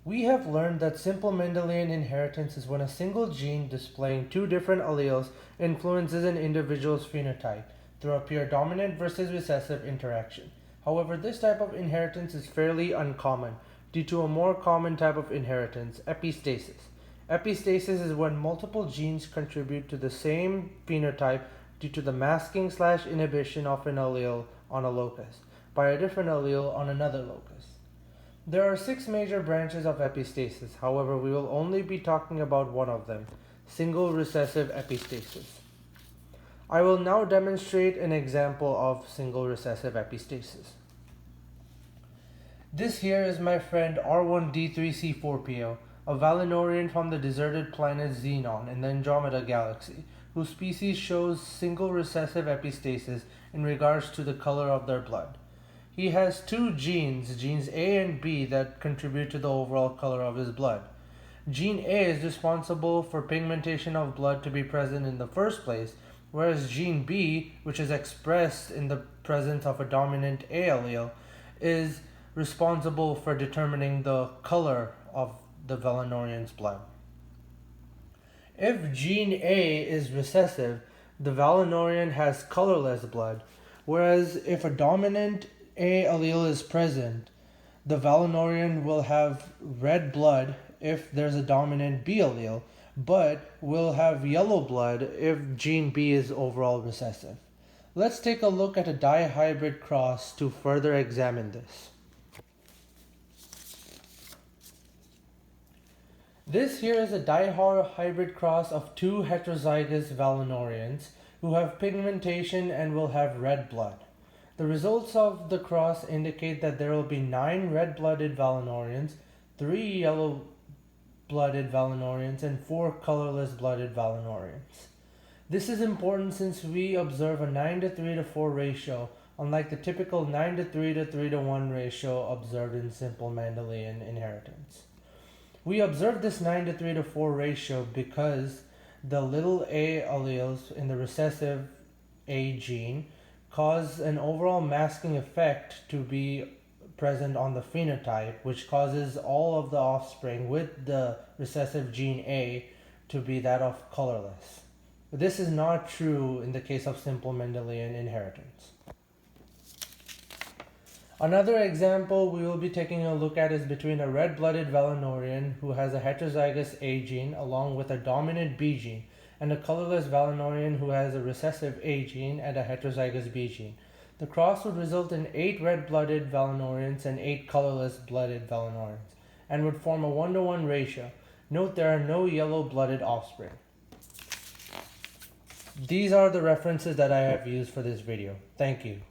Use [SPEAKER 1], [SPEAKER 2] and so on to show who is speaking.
[SPEAKER 1] We have learned that simple Mendelian inheritance is when a single gene displaying two different alleles influences an individual's phenotype through a pure dominant versus recessive interaction. However, this type of inheritance is fairly uncommon due to a more common type of inheritance, epistasis. Epistasis is when multiple genes contribute to the same phenotype due to the masking/inhibition of an allele on a locus by a different allele on another locus. There are 6 major branches of epistasis, however we will only be talking about one of them, single recessive epistasis. I will now demonstrate an example of single recessive epistasis. This here is my friend R1D3C4PO, a Valinorian from the deserted planet Xenon in the Andromeda Galaxy, whose species shows single recessive epistasis in regards to the color of their blood. He has 2 genes A and B, that contribute to the overall color of his blood. Gene A is responsible for pigmentation of blood to be present in the first place, whereas gene B, which is expressed in the presence of a dominant A allele, is responsible for determining the color of the Valinorian's blood. If gene A is recessive, the Valinorian has colorless blood, whereas if a dominant A allele is present, the Valinorian will have red blood if there's a dominant B allele, but will have yellow blood if gene B is overall recessive. Let's take a look at a dihybrid cross to further examine this. This here is a dihybrid cross of 2 heterozygous Valinorians who have pigmentation and will have red blood. The results of the cross indicate that there will be 9 red-blooded Valinorians, 3 yellow-blooded Valinorians, and 4 colorless-blooded Valinorians. This is important since we observe a 9:3:4 ratio, unlike the typical 9:3:3:1 ratio observed in simple Mendelian inheritance. We observe this 9:3:4 ratio because the little a alleles in the recessive A gene cause an overall masking effect to be present on the phenotype, which causes all of the offspring with the recessive gene A to be that of colorless. This is not true in the case of simple Mendelian inheritance. Another example we will be taking a look at is between a red-blooded Valinorian who has a heterozygous A gene along with a dominant B gene, and a colorless Valinorian who has a recessive A gene and a heterozygous B gene. The cross would result in 8 red-blooded Valinorians and 8 colorless-blooded Valinorians, and would form a 1:1 ratio. Note there are no yellow-blooded offspring. These are the references that I have used for this video. Thank you.